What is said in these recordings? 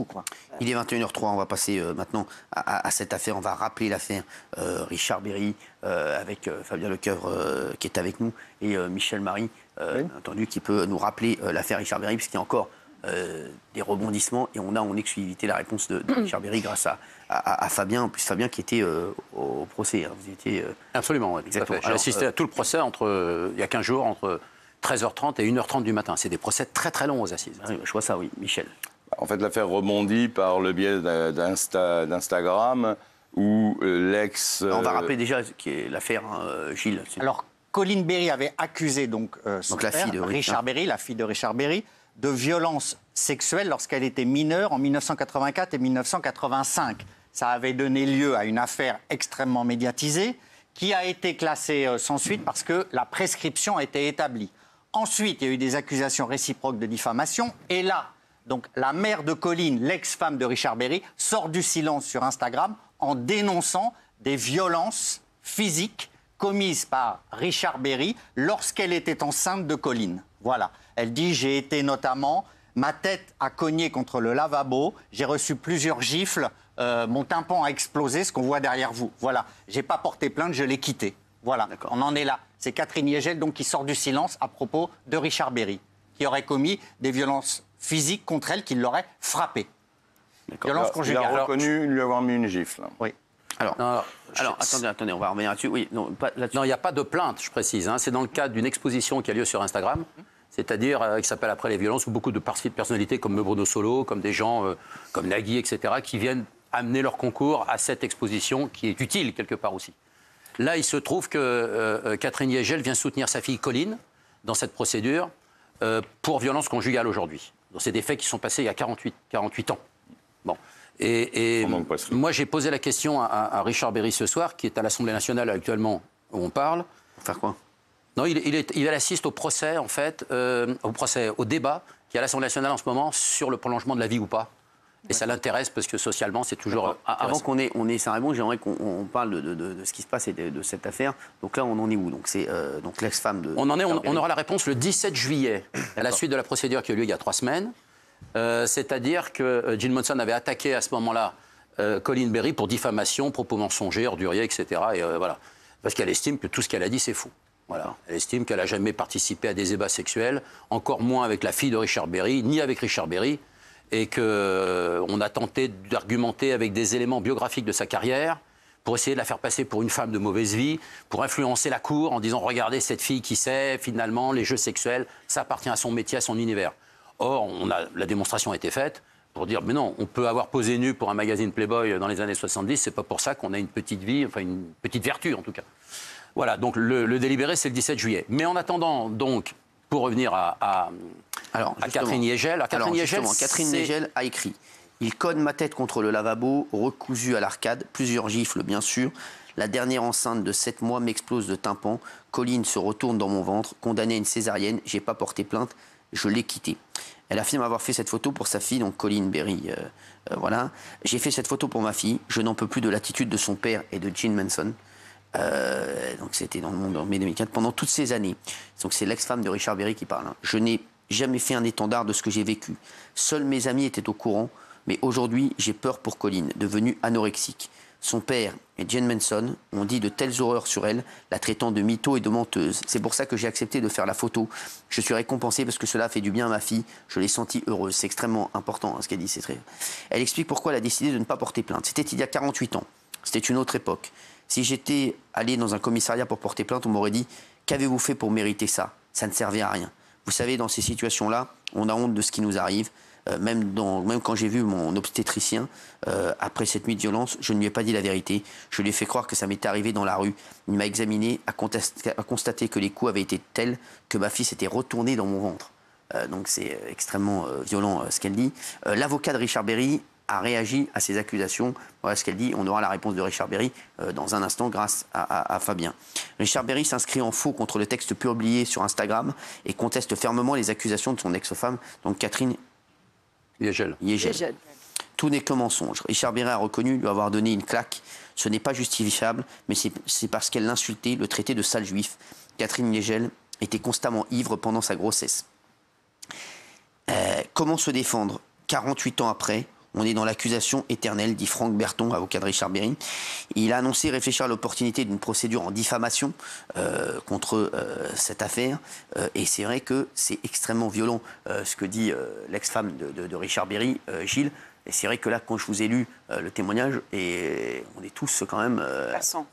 quoi. Il est 21h03, on va passer maintenant à cette affaire. On va rappeler l'affaire Richard Berry avec Fabien Lecoeuvre qui est avec nous et Michel Marie, entendu, qui peut nous rappeler l'affaire Richard Berry, puisqu'il y a encore des rebondissements et on a en exclusivité la réponse de Richard Berry grâce à Fabien, en plus Fabien qui était au procès. Hein. Vous étiez, Absolument, oui, exactement. J'ai assisté à tout le procès il y a 15 jours, entre 13h30 et 1h30 du matin. C'est des procès très très longs aux assises. Oui, je vois ça, oui. Michel. En fait, l'affaire rebondit par le biais d'Instagram où l'ex... On va rappeler déjà l'affaire Gilles. Alors, Colin Berry avait accusé son la père, fille de Richard Berry, la fille de Richard Berry, de violences sexuelles lorsqu'elle était mineure en 1984 et 1985. Ça avait donné lieu à une affaire extrêmement médiatisée qui a été classée sans suite parce que la prescription a été établie. Ensuite, il y a eu des accusations réciproques de diffamation et là... Donc la mère de Colin, l'ex-femme de Richard Berry, sort du silence sur Instagram en dénonçant des violences physiques commises par Richard Berry lorsqu'elle était enceinte de Colin. Voilà. Elle dit « J'ai été notamment... Ma tête a cogné contre le lavabo, j'ai reçu plusieurs gifles, mon tympan a explosé, ce qu'on voit derrière vous. Voilà. J'ai pas porté plainte, je l'ai quitté. » Voilà. On en est là. C'est Catherine Yegel donc qui sort du silence à propos de Richard Berry, qui aurait commis des violences physique contre elle, qui l'aurait frappé. Violence conjugale. Il a reconnu lui avoir mis une gifle. Oui. Alors, attendez, on va revenir là-dessus. Oui, non, il n'y a pas de plainte, je précise. Hein. C'est dans le cadre d'une exposition qui a lieu sur Instagram, c'est-à-dire qui s'appelle Après les violences, où beaucoup de personnalités comme Bruno Solo, comme des gens comme Nagui, etc., qui viennent amener leur concours à cette exposition qui est utile quelque part aussi. Là, il se trouve que Catherine Yegel vient soutenir sa fille Colline dans cette procédure pour violence conjugale aujourd'hui. C'est des faits qui sont passés il y a 48 ans. Bon. Et moi, j'ai posé la question à Richard Berry ce soir, qui est à l'Assemblée nationale actuellement, où on parle. Pour faire quoi? Non, il assiste au procès, en fait, au débat qui est à l'Assemblée nationale en ce moment sur le prolongement de la vie ou pas. Et ça l'intéresse parce que socialement, c'est toujours... Avant qu'on ait sa réponse, j'aimerais qu'on parle de ce qui se passe et de cette affaire. Donc là, on en est où? Donc c'est donc l'ex-femme de... On aura la réponse le 17 juillet, à la suite de la procédure qui a eu lieu il y a 3 semaines. C'est-à-dire que Jill Monson avait attaqué à ce moment-là Colin Berry pour diffamation, propos mensongers, orduriers, etc. Et voilà. Parce qu'elle estime que tout ce qu'elle a dit, c'est faux. Voilà. Elle estime qu'elle n'a jamais participé à des ébats sexuels, encore moins avec la fille de Richard Berry, ni avec Richard Berry. Et qu'on a tenté d'argumenter avec des éléments biographiques de sa carrière pour essayer de la faire passer pour une femme de mauvaise vie, pour influencer la cour en disant « Regardez cette fille qui sait, finalement, les jeux sexuels, ça appartient à son métier, à son univers. » Or, la démonstration a été faite pour dire « Mais non, on peut avoir posé nu pour un magazine Playboy dans les années 70, c'est pas pour ça qu'on a une petite vie, enfin une petite vertu en tout cas. » Voilà, donc le délibéré, c'est le 17 juillet. Mais en attendant, donc, pour revenir à Catherine Yegel. Catherine Yegel a écrit « Il cogne ma tête contre le lavabo, recousu à l'arcade, plusieurs gifles bien sûr. La dernière enceinte de 7 mois m'explose de tympan. Colline se retourne dans mon ventre, condamnée à une césarienne. J'ai pas porté plainte, je l'ai quittée. » Elle affirme avoir fait cette photo pour sa fille, donc Colin Berry. Voilà. « J'ai fait cette photo pour ma fille. Je n'en peux plus de l'attitude de son père et de Jill Monson. » Donc c'était dans le monde en mai 2004, pendant toutes ces années. Donc c'est l'ex-femme de Richard Berry qui parle. Hein. Je n'ai jamais fait un étendard de ce que j'ai vécu. Seuls mes amis étaient au courant, mais aujourd'hui j'ai peur pour Colline, devenue anorexique. Son père et Jane Manson ont dit de telles horreurs sur elle, la traitant de mytho et de menteuse. C'est pour ça que j'ai accepté de faire la photo. Je suis récompensée parce que cela a fait du bien à ma fille. Je l'ai sentie heureuse. C'est extrêmement important hein, ce qu'elle dit. Elle explique pourquoi elle a décidé de ne pas porter plainte. C'était il y a 48 ans. C'était une autre époque. Si j'étais allé dans un commissariat pour porter plainte, on m'aurait dit « Qu'avez-vous fait pour mériter ça ?» Ça ne servait à rien. Vous savez, dans ces situations-là, on a honte de ce qui nous arrive. Même quand j'ai vu mon obstétricien, après cette nuit de violence, je ne lui ai pas dit la vérité. Je lui ai fait croire que ça m'était arrivé dans la rue. Il m'a examiné, a constaté que les coups avaient été tels que ma fille s'était retournée dans mon ventre. Donc c'est extrêmement violent ce qu'elle dit. L'avocat de Richard Berry a réagi à ces accusations. Voilà ce qu'elle dit. On aura la réponse de Richard Berry dans un instant grâce à Fabien. Richard Berry s'inscrit en faux contre le texte publié sur Instagram et conteste fermement les accusations de son ex-femme, donc Catherine Yegel. Tout n'est que mensonge. Richard Berry a reconnu lui avoir donné une claque. Ce n'est pas justifiable, mais c'est parce qu'elle l'insultait, le traitait de sale juif. Catherine Yegel était constamment ivre pendant sa grossesse. Comment se défendre 48 ans après? On est dans l'accusation éternelle, dit Franck Berton, avocat de Richard Berry. Il a annoncé réfléchir à l'opportunité d'une procédure en diffamation contre cette affaire. Et c'est vrai que c'est extrêmement violent ce que dit l'ex-femme de Richard Berry, Gilles. Et c'est vrai que là, quand je vous ai lu le témoignage, et on est tous quand même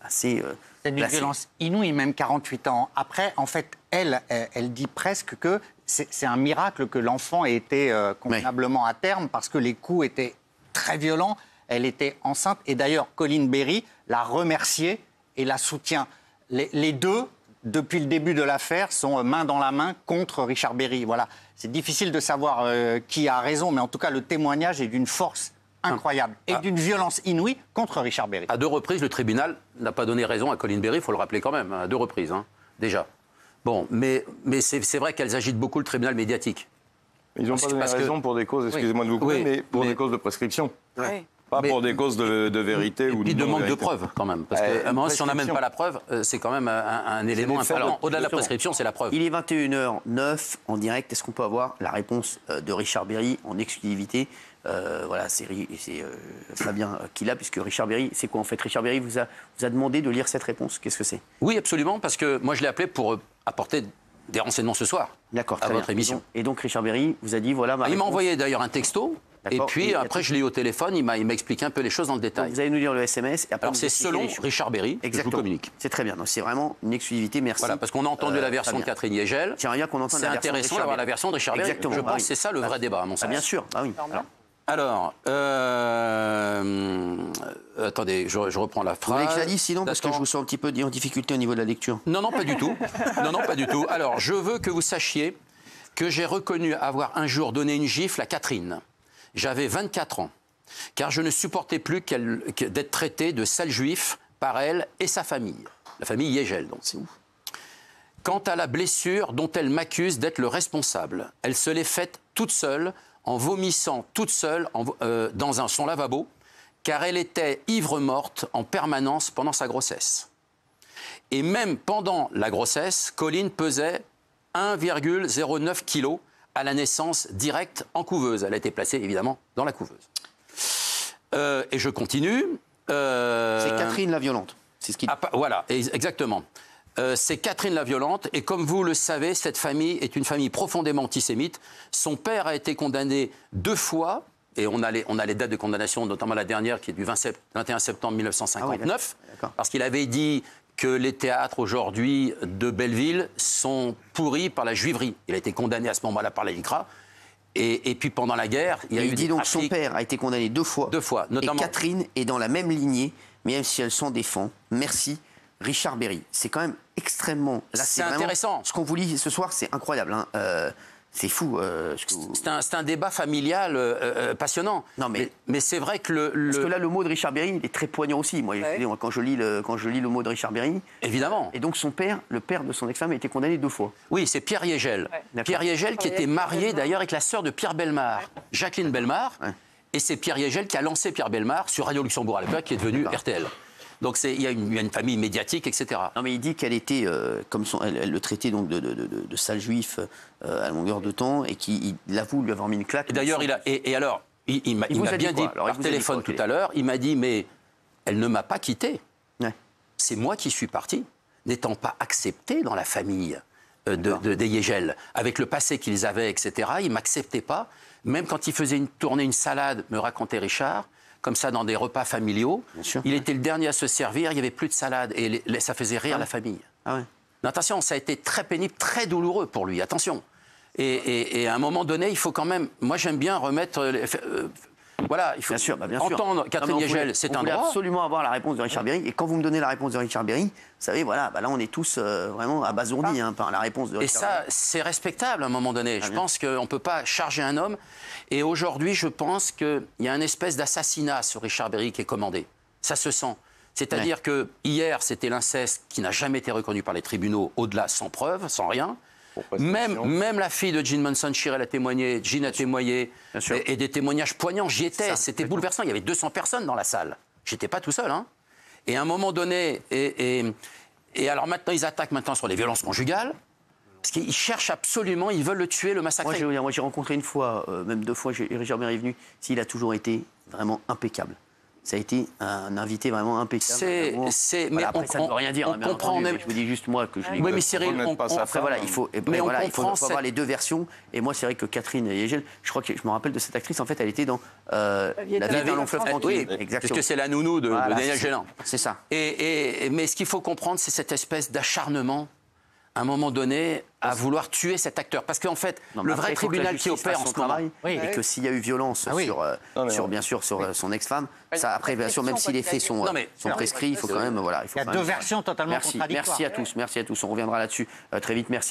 assez... c'est d'une violence inouïe, même 48 ans après. En fait, elle dit presque que c'est un miracle que l'enfant ait été convenablement à terme, parce que les coups étaient très violents. Elle était enceinte. Et d'ailleurs, Colin Berry l'a remerciée et la soutient. Les deux, depuis le début de l'affaire, sont main dans la main contre Richard Berry. Voilà. C'est difficile de savoir qui a raison, mais en tout cas, le témoignage est d'une force incroyable et d'une violence inouïe contre Richard Berry. À 2 reprises, le tribunal n'a pas donné raison à Colin Berry, il faut le rappeler quand même, à 2 reprises, hein, déjà. Bon, mais c'est vrai qu'elles agitent beaucoup le tribunal médiatique. Ils n'ont pas donné raison pour des causes, excusez-moi de vous couper, mais pour des causes de prescription. Oui. Pas pour des causes de vérité ou de non manque de vérité. preuves, quand même. Parce qu'à un moment, si on n'amène pas la preuve, c'est quand même un élément important. Au-delà de la prescription, c'est la preuve. Il est 21h09 en direct. Est-ce qu'on peut avoir la réponse de Richard Berry en exclusivité? Voilà, c'est Fabien qui l'a, puisque Richard Berry, c'est quoi en fait? Richard Berry vous a demandé de lire cette réponse. Qu'est-ce que c'est? Oui, absolument, parce que moi, je l'ai appelé pour apporter des renseignements ce soir. D'accord, à votre émission. Et donc Richard Berry vous a dit voilà ma Il m'a réponse. envoyé d'ailleurs un texto. Et puis après, je l'ai eu au téléphone, il m'a expliqué un peu les choses dans le détail. Donc, vous allez nous lire le SMS. Et après Alors c'est selon Richard Berry que je vous communique. C'est très bien, c'est vraiment une exclusivité, merci. Voilà, parce qu'on a entendu la version de Catherine Yegel. Tiens, rien qu'on entende c'est la version intéressant d'avoir la version de Richard Berry. Exactement. Je pense que c'est ça le vrai débat, à mon sens. Bien sûr, ah oui. Alors, attendez, je reprends la Vous phrase. voulez que je la lise sinon, parce que je vous sens un petit peu en difficulté au niveau de la lecture? Non, non, pas du tout. Non, pas du tout. Alors, je veux que vous sachiez que j'ai reconnu avoir un jour donné une gifle à Catherine. J'avais 24 ans, car je ne supportais plus d'être traité de sale juif par elle et sa famille. La famille Yegel, donc c'est ouf. Quant à la blessure dont elle m'accuse d'être le responsable, elle se l'est faite toute seule, en vomissant toute seule dans son lavabo, car elle était ivre-morte en permanence pendant sa grossesse. Et même pendant la grossesse, Colin pesait 1,09 kg à la naissance directe en couveuse. Elle a été placée évidemment dans la couveuse. Et je continue. C'est Catherine la violente, c'est ce qu'il dit. Voilà, exactement. C'est Catherine la violente, et comme vous le savez, cette famille est une famille profondément antisémite. Son père a été condamné 2 fois, et on a les dates de condamnation, notamment la dernière qui est du 21 septembre 1959, parce qu'il avait dit que les théâtres aujourd'hui de Belleville sont pourris par la juiverie. Il a été condamné à ce moment-là par la LICRA. Et puis pendant la guerre, il y a eu dit donc son père a été condamné 2 fois. 2 fois, notamment. Et Catherine est dans la même lignée, même si elle s'en défend. Merci. Richard Berry, c'est quand même extrêmement... C'est intéressant. Ce qu'on vous lit ce soir, c'est incroyable. Hein. C'est fou. C'est un débat familial passionnant. Non, mais c'est vrai que Parce que là, le mot de Richard Berry, il est très poignant aussi. Moi, quand je lis le mot de Richard Berry... Évidemment. Et donc son père, le père de son ex-femme, a été condamné 2 fois. Oui, c'est Pierre Yegel. Ouais. Pierre Yegel qui était marié d'ailleurs avec la sœur de Pierre Bellemare, Jacqueline Bellemare. Ouais. Et c'est Pierre Yegel qui a lancé Pierre Bellemare sur Radio Luxembourg à l'époque, qui est devenu RTL. Donc il y a une famille médiatique, etc. Non, mais il dit qu'elle était, elle le traitait donc de sale juif à longueur de temps, et qu'il avoue lui avoir mis une claque. Et d'ailleurs, il m'a bien dit par téléphone tout à l'heure, il m'a dit, mais elle ne m'a pas quitté. Ouais. C'est moi qui suis parti, n'étant pas accepté dans la famille des Yegel. Avec le passé qu'ils avaient, etc., ils ne m'acceptaient pas. Même quand ils faisaient tourner une salade, me racontait Richard, comme ça dans des repas familiaux, il était le dernier à se servir, il n'y avait plus de salade, et ça faisait rire la famille. Ah ouais. Mais attention, ça a été très pénible, très douloureux pour lui, attention. Et à un moment donné, il faut quand même... Moi, j'aime bien remettre... voilà, il faut bien entendre Catherine Yegel, c'est un droit. On voulait absolument avoir la réponse de Richard Berry, et quand vous me donnez la réponse de Richard Berry, vous savez, voilà, là, on est tous vraiment abasourdis par la réponse de Richard Berry. Et ça, c'est respectable à un moment donné. Je pense qu'on ne peut pas charger un homme. Et aujourd'hui, je pense qu'il y a une espèce d'assassinat sur Richard Berry qui est commandé. Ça se sent. C'est-à-dire que hier, c'était l'inceste qui n'a jamais été reconnu par les tribunaux, au-delà, sans preuve, sans rien. Même la fille de Jean Monson, Shirel a témoigné, Jean a témoigné, et des témoignages poignants, j'y étais, c'était bouleversant. Il y avait 200 personnes dans la salle. J'étais pas tout seul. Hein. Et à un moment donné, et alors maintenant, ils attaquent maintenant sur les violences conjugales. Parce qu'ils cherchent absolument, ils veulent le tuer, le massacrer. Moi, j'ai rencontré une fois, même 2 fois, Éric Gerbert est venu. Il a toujours été vraiment impeccable. Ça a été un invité vraiment impeccable. Mais après, ça ne veut rien dire. On comprend même. Je vous dis juste moi que je l'ai. Oui, mais Cyril, Après, voilà, il faut comprend avoir les 2 versions. Et moi, c'est vrai que Catherine Hegel, je crois que je me rappelle de cette actrice. En fait, elle était dans La vie d'un long fleuve tranquille. Oui, parce que c'est la nounou de Daniel Gélan. C'est ça. Mais ce qu'il faut comprendre, c'est cette espèce d'acharnement, à un moment donné, à vouloir tuer cet acteur. Parce qu'en fait, le vrai tribunal qui opère en ce moment... Et que s'il y a eu violence sur son ex-femme, ça, après, bien sûr, même si les faits sont prescrits, il faut quand même... Il y a 2 versions totalement contradictoires. Merci à tous. On reviendra là-dessus très vite. Merci.